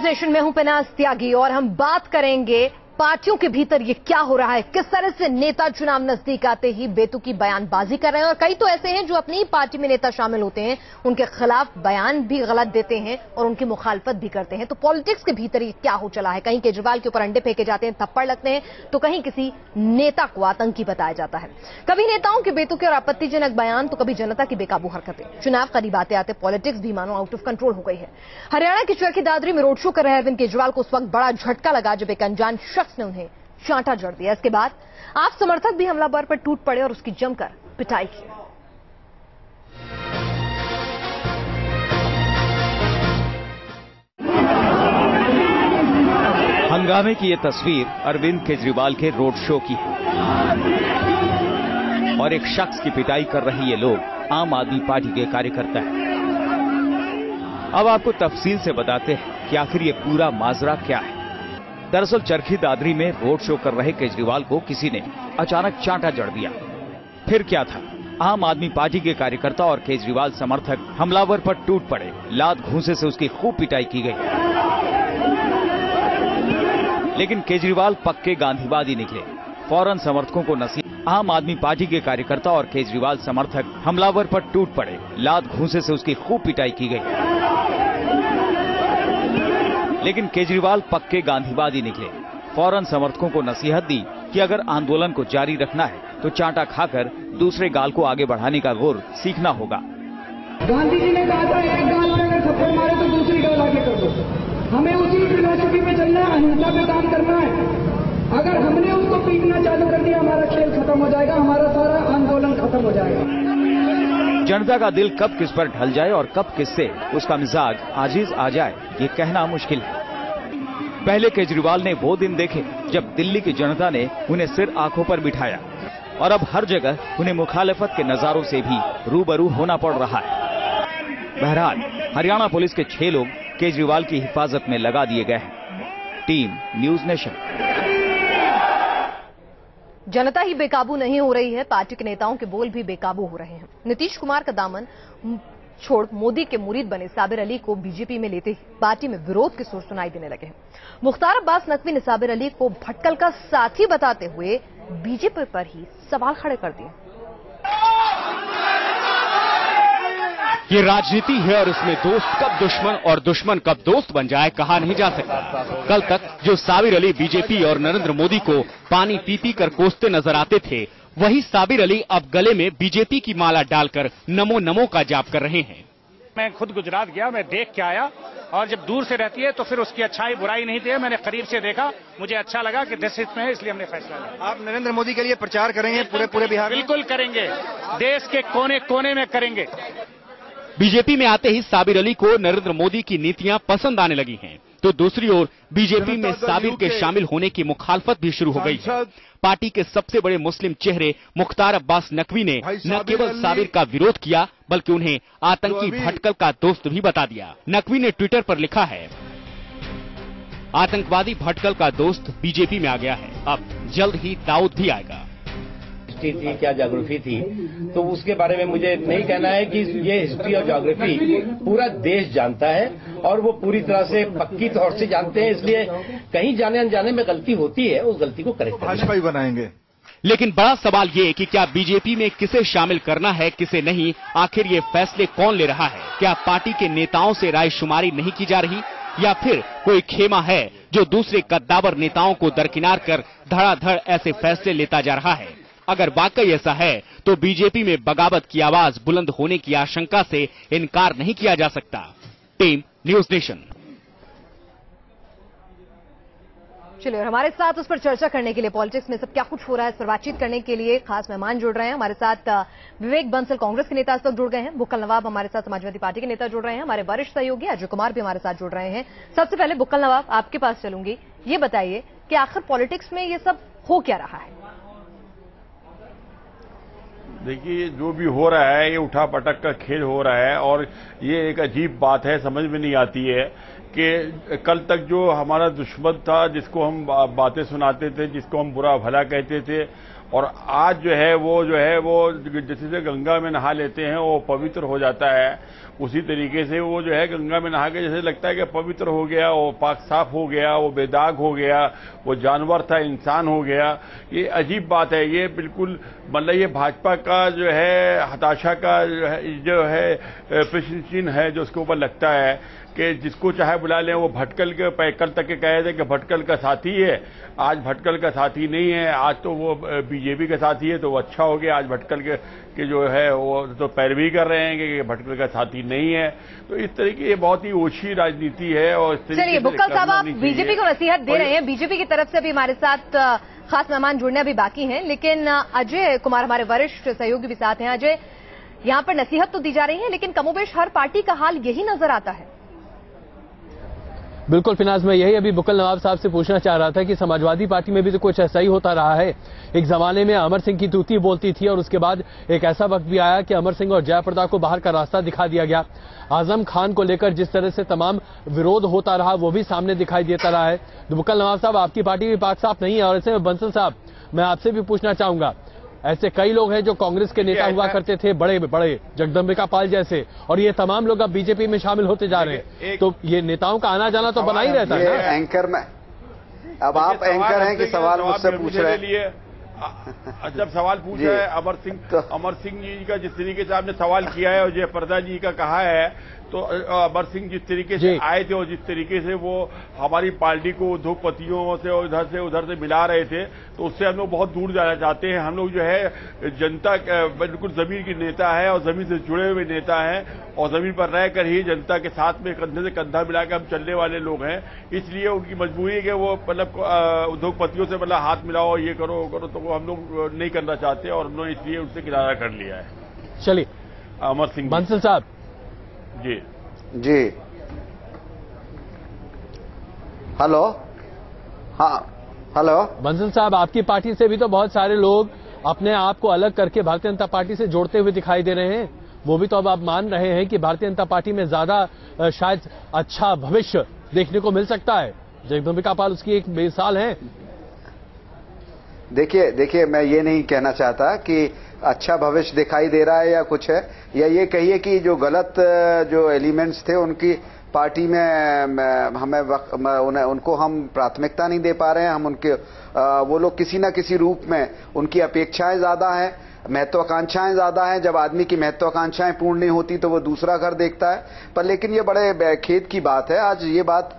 Nation में हूं पिनाज त्यागी और हम बात करेंगे पार्टियों के भीतर ये क्या हो रहा है, किस तरह से नेता चुनाव नजदीक आते ही बेतुकी बयानबाजी कर रहे हैं और कई तो ऐसे हैं जो अपनी ही पार्टी में नेता शामिल होते हैं, उनके खिलाफ बयान भी गलत देते हैं और उनकी मुखालफत भी करते हैं। तो पॉलिटिक्स के भीतर ये क्या हो चला है, कहीं केजरीवाल के ऊपर अंडे फेंके जाते हैं, थप्पड़ लगते हैं, तो कहीं किसी नेता को आतंकी बताया जाता है। कभी नेताओं के बेतुके और आपत्तिजनक बयान तो कभी जनता की बेकाबू हरकतें। चुनाव करीब आते आते पॉलिटिक्स भी मानो आउट ऑफ कंट्रोल हो गई है। हरियाणा की चरखी दादरी में रोड शो कर रहे अरविंद केजरीवाल को उस वक्त बड़ा झटका लगा जब एक अनजान शख्स ने उन्हें चांटा जड़ दिया। इसके बाद आप समर्थक भी हमलावर पर टूट पड़े और उसकी जमकर पिटाई की। हंगामे की ये तस्वीर अरविंद केजरीवाल के रोड शो की है और एक शख्स की पिटाई कर रहे ये लोग आम आदमी पार्टी के कार्यकर्ता हैं। अब आपको तफसील से बताते हैं कि आखिर ये पूरा माजरा क्या है। दरअसल चरखी दादरी में रोड शो कर रहे केजरीवाल को किसी ने अचानक चांटा जड़ दिया। फिर क्या था, आम आदमी पार्टी के कार्यकर्ता और केजरीवाल समर्थक हमलावर पर टूट पड़े। लात घूंसे से उसकी खूब पिटाई की गई, लेकिन केजरीवाल पक्के गांधीवादी निकले। फौरन समर्थकों को नसीहत। आम आदमी पार्टी के कार्यकर्ता और केजरीवाल समर्थक हमलावर पर टूट पड़े। लात घूंसे से उसकी खूब पिटाई की गई, लेकिन केजरीवाल पक्के गांधीवादी निकले। फौरन समर्थकों को नसीहत दी कि अगर आंदोलन को जारी रखना है तो चांटा खाकर दूसरे गाल को आगे बढ़ाने का गुर सीखना होगा। गांधी जी ने कहा था, एक गाल में अगर थप्पड़ मारे तो दूसरी गाल आगे कर दो। हमें उसी फिलॉसफी पे चलना है, अहिंसा पे काम करना है। अगर हमने उसको पीटना चालू कर दिया, हमारा खेल खत्म हो जाएगा, हमारा सारा आंदोलन खत्म हो जाएगा। जनता का दिल कब किस पर ढल जाए और कब किससे उसका मिजाज आजीज आ जाए, ये कहना मुश्किल है। पहले केजरीवाल ने वो दिन देखे जब दिल्ली की जनता ने उन्हें सिर आंखों पर बिठाया और अब हर जगह उन्हें मुखालिफत के नजारों से भी रूबरू होना पड़ रहा है। बहरहाल हरियाणा पुलिस के 6 लोग केजरीवाल की हिफाजत में लगा दिए गए हैं। Team news nation. जनता ही बेकाबू नहीं हो रही है, पार्टी के नेताओं के बोल भी बेकाबू हो रहे हैं। नीतीश कुमार का दामन छोड़ मोदी के मुरीद बने साबिर अली को बीजेपी में लेते ही पार्टी में विरोध के सुर सुनाई देने लगे हैं। मुख्तार अब्बास नकवी ने साबिर अली को भटकल का साथी बताते हुए बीजेपी पर ही सवाल खड़े कर दिए। ये राजनीति है और इसमें दोस्त कब दुश्मन और दुश्मन कब दोस्त बन जाए कहा नहीं जा सकता। कल तक जो साबिर अली बीजेपी और नरेंद्र मोदी को पानी पी पी कर कोसते नजर आते थे, वही साबिर अली अब गले में बीजेपी की माला डालकर नमो नमो का जाप कर रहे हैं। मैं खुद गुजरात गया, मैं देख के आया और जब दूर से रहती है तो फिर उसकी अच्छाई बुराई नहीं थी। मैंने करीब से देखा, मुझे अच्छा लगा कि देश हित में है, इसलिए हमने फैसला लिया। आप नरेंद्र मोदी के लिए प्रचार करेंगे पूरे बिहार में? बिल्कुल करेंगे, देश के कोने कोने में करेंगे। बीजेपी में आते ही साबिर अली को नरेंद्र मोदी की नीतियां पसंद आने लगी हैं, तो दूसरी ओर बीजेपी में साबिर के शामिल होने की मुखालफत भी शुरू हो गई है। पार्टी के सबसे बड़े मुस्लिम चेहरे मुख्तार अब्बास नकवी ने न केवल साबिर का विरोध किया बल्कि उन्हें आतंकी भटकल का दोस्त भी बता दिया। नकवी ने ट्विटर पर लिखा है, आतंकवादी भटकल का दोस्त बीजेपी में आ गया है, अब जल्द ही दाऊद भी आएगा। थी क्या ज्योग्राफी थी, तो उसके बारे में मुझे नहीं कहना है कि ये हिस्ट्री और ज्योग्राफी पूरा देश जानता है और वो पूरी तरह से पक्की तौर से जानते हैं, इसलिए कहीं जाने अनजाने में गलती होती है, उस गलती को करेक्ट भाजपा ही बनाएंगे। लेकिन बड़ा सवाल ये कि क्या बीजेपी में किसे शामिल करना है किसे नहीं, आखिर ये फैसले कौन ले रहा है? क्या पार्टी के नेताओं से रायशुमारी नहीं की जा रही या फिर कोई खेमा है जो दूसरे कद्दावर नेताओं को दरकिनार कर धड़ाधड़ ऐसे फैसले लेता जा रहा है? अगर वाकई ऐसा है तो बीजेपी में बगावत की आवाज बुलंद होने की आशंका से इनकार नहीं किया जा सकता। Team news nation. चलिए, और हमारे साथ उस पर चर्चा करने के लिए, पॉलिटिक्स में सब क्या कुछ हो रहा है इस पर बातचीत करने के लिए खास मेहमान जुड़ रहे हैं। हमारे साथ विवेक बंसल कांग्रेस के नेता इस वक्त जुड़ गए हैं, बुक्कल नवाब हमारे साथ समाजवादी पार्टी के नेता जुड़ रहे हैं, हमारे वरिष्ठ सहयोगी अजय कुमार भी हमारे साथ जुड़ रहे हैं। सबसे पहले बुक्कल नवाब आपके पास चलूंगी, ये बताइए कि आखिर पॉलिटिक्स में ये सब हो क्या रहा है? देखिए, जो भी हो रहा है ये उठा पटक का खेल हो रहा है और ये एक अजीब बात है, समझ में नहीं आती है कि कल तक जो हमारा दुश्मन था, जिसको हम बातें सुनाते थे, जिसको हम बुरा भला कहते थे, और आज जो है वो जैसे गंगा में नहा लेते हैं वो पवित्र हो जाता है, उसी तरीके से वो जो है गंगा में नहा के जैसे लगता है कि पवित्र हो गया, वो पाक साफ हो गया, वो बेदाग हो गया, वो जानवर था इंसान हो गया। ये अजीब बात है, ये बिल्कुल मतलब ये भाजपा का जो है हताशा का जो है प्रश्न चिन्ह है जो उसके ऊपर लगता है कि जिसको चाहे बुला लें। वो भटकल के कल तक के कहे थे कि भटकल का साथी है, आज भटकल का साथी नहीं है, आज तो वो बीजेपी का साथी है, तो वो अच्छा हो गया। आज भटकल के जो है वो तो पैरवी कर रहे हैं कि भटकल का साथी नहीं है। तो इस तरह की ये बहुत ही ओछी राजनीति है। और चलिए बुक्कल साहब, आप बीजेपी को नसीहत दे रहे हैं, बीजेपी की तरफ से भी हमारे साथ खास मेहमान जुड़ने अभी बाकी हैं, लेकिन अजय कुमार हमारे वरिष्ठ सहयोगी भी साथ हैं। अजय, यहाँ पर नसीहत तो दी जा रही है, लेकिन कमोबेश हर पार्टी का हाल यही नजर आता है। बिल्कुल फिनाज, मैं यही अभी बुक्कल नवाब साहब से पूछना चाह रहा था कि समाजवादी पार्टी में भी तो कुछ ऐसा ही होता रहा है। एक जमाने में अमर सिंह की तूती बोलती थी और उसके बाद एक ऐसा वक्त भी आया कि अमर सिंह और जयप्रदा को बाहर का रास्ता दिखा दिया गया। आजम खान को लेकर जिस तरह से तमाम विरोध होता रहा वो भी सामने दिखाई देता रहा है। तो बुक्कल नवाब साहब, आपकी पार्टी भी पाक साफ नहीं है, और ऐसे में बंसल साहब मैं आपसे भी पूछना चाहूंगा, ऐसे कई लोग हैं जो कांग्रेस के नेता हुआ करते थे, बड़े बड़े जगदम्बिका पाल जैसे, और ये तमाम लोग अब बीजेपी में शामिल होते जा रहे हैं। तो ये नेताओं का आना जाना तो बना ही रहता है ना। एंकर में अब आप एंकर हैं कि सवाल मुझसे पूछ रहे हैं। जब सवाल पूछा है अमर सिंह जी का जिस तरीके से आपने सवाल किया है और जयप्रदा जी का कहा है, तो अमर सिंह जिस तरीके से आए थे और जिस तरीके से वो हमारी पार्टी को उद्योगपतियों से और उधर से मिला रहे थे, तो उससे हम लोग बहुत दूर जाना चाहते हैं। हम लोग जो है जनता बिल्कुल जमीन की नेता है और जमीन से जुड़े हुए नेता हैं, और जमीन पर रहकर ही जनता के साथ में कंधे से कंधा मिलाकर हम चलने वाले लोग हैं। इसलिए उनकी मजबूरी है कि वो मतलब उद्योगपतियों से मतलब हाथ मिलाओ, ये करो वो करो, तो वो हम लोग नहीं करना चाहते और हम लोग इसलिए उनसे किनारा कर लिया है। चलिए अमर सिंह बंसल साहब जी जी, हेलो, हाँ हेलो बंसल साहब, आपकी पार्टी से भी तो बहुत सारे लोग अपने आप को अलग करके भारतीय जनता पार्टी से जोड़ते हुए दिखाई दे रहे हैं। वो भी तो अब आप मान रहे हैं कि भारतीय जनता पार्टी में ज्यादा शायद अच्छा भविष्य देखने को मिल सकता है। जगदम्बिका पाल उसकी एक मिसाल है। देखिए मैं ये नहीं कहना चाहता कि अच्छा भविष्य दिखाई दे रहा है या कुछ है, या ये कहिए कि जो गलत जो एलिमेंट्स थे उनकी पार्टी में हमें उनको हम प्राथमिकता नहीं दे पा रहे हैं। हम उनके वो लोग किसी ना किसी रूप में उनकी अपेक्षाएं ज्यादा हैं, महत्वाकांक्षाएं ज्यादा हैं। जब आदमी की महत्वाकांक्षाएं पूर्ण नहीं होती तो वो दूसरा घर देखता है। पर लेकिन ये बड़े खेद की बात है, आज ये बात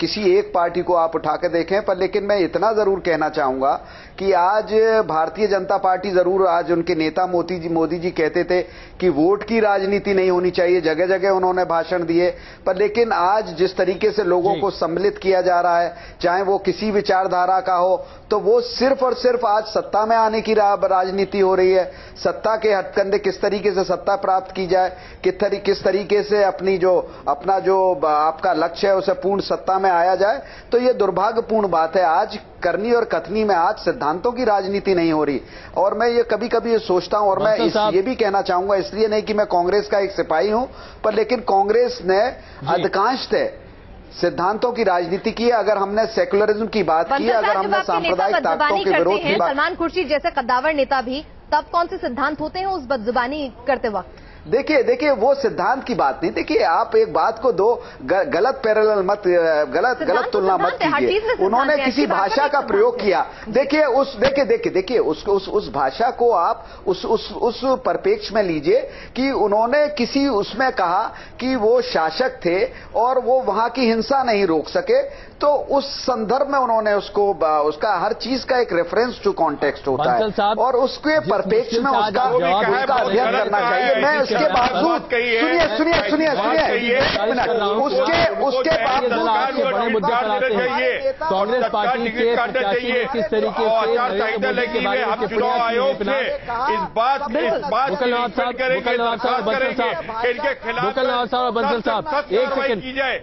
किसी एक पार्टी को आप उठा के देखें। पर लेकिन मैं इतना जरूर कहना चाहूंगा कि आज भारतीय जनता पार्टी जरूर, आज उनके नेता मोदी जी कहते थे कि वोट की राजनीति नहीं होनी चाहिए, जगह जगह उन्होंने भाषण दिए। पर लेकिन आज जिस तरीके से लोगों को सम्मिलित किया जा रहा है, चाहे वो किसी विचारधारा का हो, तो वो सिर्फ और सिर्फ आज सत्ता में आने की राजनीति हो रही है। सत्ता के हथकंडे किस तरीके से सत्ता प्राप्त की जाए, किस तरीके से अपना जो आपका लक्ष्य है उसे पूर्ण सत्ता में आया जाए। तो ये दुर्भाग्यपूर्ण बात है। आज करनी और कथनी में आज सिद्धांतों की राजनीति नहीं हो रही। और मैं ये कभी कभी सोचता हूं, और मैं ये भी कहना चाहूंगा, इसलिए नहीं कि मैं कांग्रेस का एक सिपाही हूं, पर लेकिन कांग्रेस ने अधिकांशतः सिद्धांतों की राजनीति की है। अगर हमने सेकुलरिज्म की बात की, अगर हमने सांप्रदायिक ताकतों के विरोध की बात, सलमान खुर्शीद जैसे कद्दावर नेता भी, तब कौन से सिद्धांत होते हैं उस बदजुबानी करते वक्त? देखिए वो सिद्धांत की बात नहीं। देखिए आप एक बात को दो गलत पैरेलल मत, गलत तुलना मत कीजिए। उन्होंने किसी भाषा का प्रयोग किया। देखिए उस भाषा को आप उस परिप्रेक्ष्य में लीजिए कि उन्होंने किसी उसमें कहा कि वो शासक थे और वो वहां की हिंसा नहीं रोक सके, तो उस संदर्भ में उन्होंने उसका हर चीज का एक रेफरेंस टू कॉन्टेक्स्ट होता है और उसके परिप्रेक्ष्य में उसका अध्ययन करना चाहिए। मैं उसके बावजूद सुनिए उसके बावजूद कांग्रेस पार्टी के प्रत्याशी ने किस तरीके से नरेंद्र मोदी के बारे में चुनाव आयोग से इस बात बुक्कल नवाब साहब और बंसल साहब एक सेकंड कीजिए।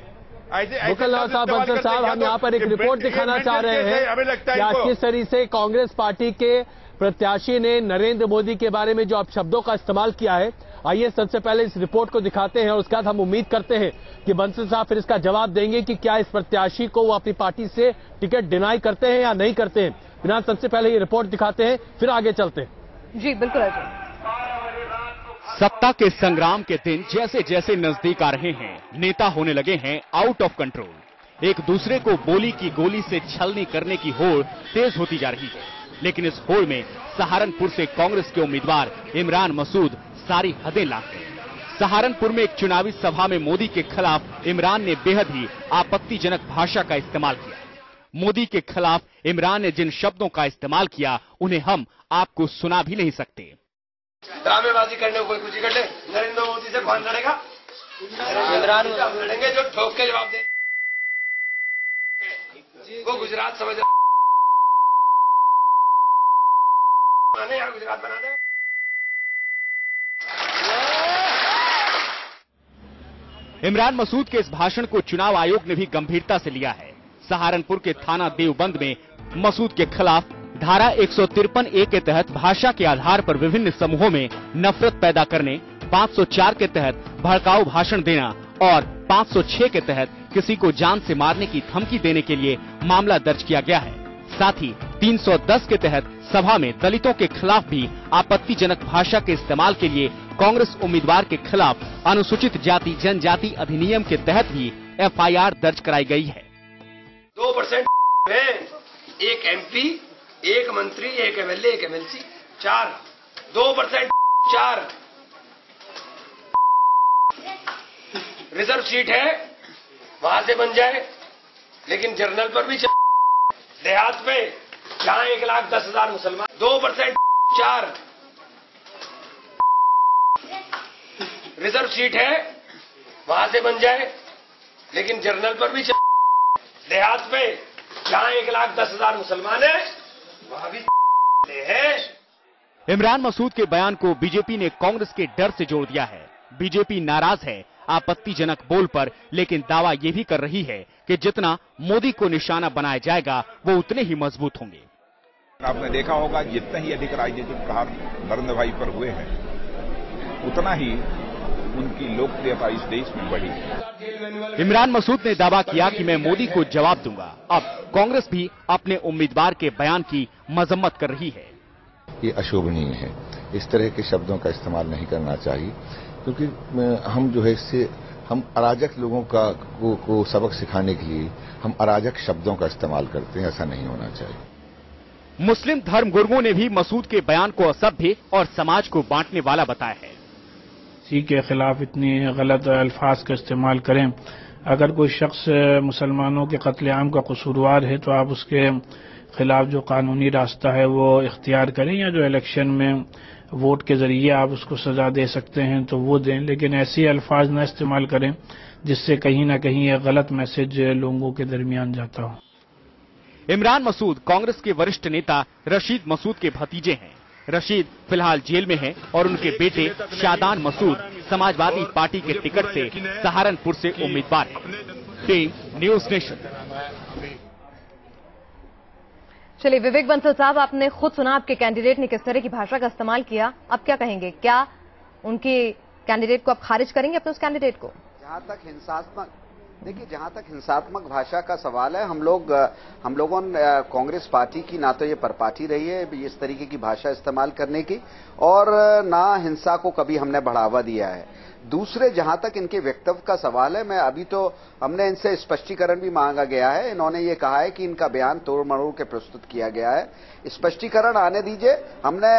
बुक्कल नवाब साहब, बंसल साहब, हम यहाँ पर एक रिपोर्ट दिखाना चाह रहे हैं कि किस तरीके से कांग्रेस पार्टी के प्रत्याशी ने नरेंद्र मोदी के बारे में जो आप शब्दों का इस्तेमाल किया है। आइए सबसे पहले इस रिपोर्ट को दिखाते हैं और उसके बाद हम उम्मीद करते हैं कि बंसल साहब फिर इसका जवाब देंगे कि क्या इस प्रत्याशी को वो अपनी पार्टी से टिकट डिनाई करते हैं या नहीं करते हैं। बिना सबसे पहले ये रिपोर्ट दिखाते हैं, फिर आगे चलते हैं। जी बिल्कुल अजय। सत्ता के संग्राम के दिन जैसे जैसे नजदीक आ रहे हैं, नेता होने लगे हैं आउट ऑफ कंट्रोल। एक दूसरे को बोली की गोली से छलनी करने की होड़ तेज होती जा रही है, लेकिन इस होड़ में सहारनपुर से कांग्रेस के उम्मीदवार इमरान मसूद सारी हदें लांघ गए। सहारनपुर में एक चुनावी सभा में मोदी के खिलाफ इमरान ने बेहद ही आपत्तिजनक भाषा का इस्तेमाल किया। मोदी के खिलाफ इमरान ने जिन शब्दों का इस्तेमाल किया, उन्हें हम आपको सुना भी नहीं सकते। ड्रामेबाजी करने को कोई कुछ कर ले, नरेंद्र मोदी से कौन लड़ेगा? इमरान लड़ेंगे जो ठोक के जवाब दे। वो गुजरात समझ माने या गुजरात बना दे। इमरान मसूद के इस भाषण को चुनाव आयोग ने भी गंभीरता से लिया है। सहारनपुर के थाना देवबंद में मसूद के खिलाफ धारा 153A के तहत भाषा के आधार पर विभिन्न समूहों में नफरत पैदा करने, 504 के तहत भड़काऊ भाषण देना और 506 के तहत किसी को जान से मारने की धमकी देने के लिए मामला दर्ज किया गया है। साथ ही 310 के तहत सभा में दलितों के खिलाफ भी आपत्तिजनक भाषा के इस्तेमाल के लिए कांग्रेस उम्मीदवार के खिलाफ अनुसूचित जाति जनजाति अधिनियम के तहत भी FIR दर्ज कराई गई है। 2% में एक MP, एक मंत्री, एक MLA, एक MLC, 4, 2%, 4 रिजर्व सीट है, वहां से बन जाए, लेकिन जर्नल पर भी देहात में जहां 1,10,000 मुसलमान, 2%, 4 रिजर्व सीट है, वहां से बन जाए, लेकिन जर्नल पर भी देहात में जहां 1,10,000 मुसलमान है, वहां भी है। इमरान मसूद के बयान को बीजेपी ने कांग्रेस के डर से जोड़ दिया है। बीजेपी नाराज है आपत्तिजनक बोल पर, लेकिन दावा ये भी कर रही है कि जितना मोदी को निशाना बनाया जाएगा, वो उतने ही मजबूत होंगे। आपने देखा होगा जितने ही अधिक राजनीतिक प्रहार नरेंद्र भाई पर हुए हैं, उतना ही उनकी लोकप्रियता इस देश में बढ़ी है। इमरान मसूद ने दावा किया कि मैं मोदी को जवाब दूंगा। अब कांग्रेस भी अपने उम्मीदवार के बयान की मजम्मत कर रही है। ये अशोभनीय है, इस तरह के शब्दों का इस्तेमाल नहीं करना चाहिए, क्योंकि हम जो है इससे हम अराजक लोगों को सबक सिखाने के लिए हम अराजक शब्दों का इस्तेमाल करते हैं, ऐसा नहीं होना चाहिए। मुस्लिम धर्म गुरुओं ने भी मसूद के बयान को असभ्य और समाज को बांटने वाला बताया है। किसी के खिलाफ इतनी गलत अल्फाज का इस्तेमाल करें, अगर कोई शख्स मुसलमानों के कत्लेआम का कसूरवार है तो आप उसके खिलाफ जो कानूनी रास्ता है वो इख्तियार करें, या जो इलेक्शन में वोट के जरिए आप उसको सजा दे सकते हैं तो वो दें, लेकिन ऐसी अल्फाज न इस्तेमाल करें जिससे कहीं ना कहीं एक गलत मैसेज लोगों के दरमियान जाता हो। इमरान मसूद कांग्रेस के वरिष्ठ नेता रशीद मसूद के भतीजे हैं। रशीद फिलहाल जेल में हैं और उनके बेटे शादान मसूद समाजवादी पार्टी के टिकट से सहारनपुर से उम्मीदवार हैं। Team news nation. चलिए विवेक बंसल साहब, आपने खुद सुना आपके कैंडिडेट ने किस तरह की भाषा का इस्तेमाल किया, अब क्या कहेंगे? क्या उनके कैंडिडेट को आप खारिज करेंगे अपने उस कैंडिडेट को? जहां तक हिंसात्मक जहां तक हिंसात्मक भाषा का सवाल है, हम लोगों ने कांग्रेस पार्टी की ना तो ये परपाठी रही है इस तरीके की भाषा इस्तेमाल करने की, और ना हिंसा को कभी हमने बढ़ावा दिया है। दूसरे, जहां तक इनके वक्तव्य का सवाल है, मैं अभी तो हमने इनसे स्पष्टीकरण भी मांगा गया है। इन्होंने ये कहा है कि इनका बयान तोड़ मरोड़ के प्रस्तुत किया गया है। स्पष्टीकरण आने दीजिए।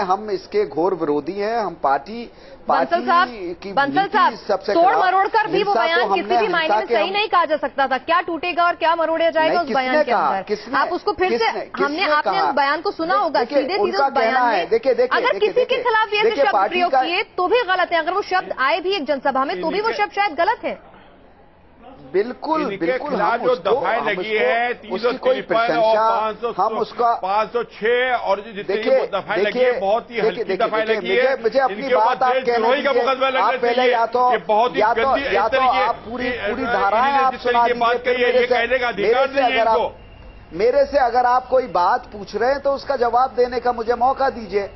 हम इसके घोर विरोधी हैं। हम पार्टी बंसल साहब तोड़ मरोड़ कर भी वो बयान किसी भी मायने में सही नहीं कहा जा सकता था। क्या टूटेगा और क्या मरोड़ा जाएगा उस बयान के अंदर? आप उसको फिर से आपने उस बयान को सुना होगा, सीधे सीधे उस बयान में अगर किसी के खिलाफ ये शब्द प्रयोग किए तो भी गलत है, अगर वो शब्द आए भी एक जनसभा में तो भी वो शब्द शायद गलत है। बिल्कुल बिल्कुल, जो दफाएं लगी है 353 हम उसका 506 और जितनी दफाएं लगी है बहुत ही हल्की दफाएं लगी है। मुझे अपनी बात आप कहने दीजिए। आप पहले या तो आप पूरी धाराएं आप सुना दीजिए। मेरे से अगर आप कोई बात पूछ रहे हैं तो उसका जवाब देने का मुझे मौका दीजिए।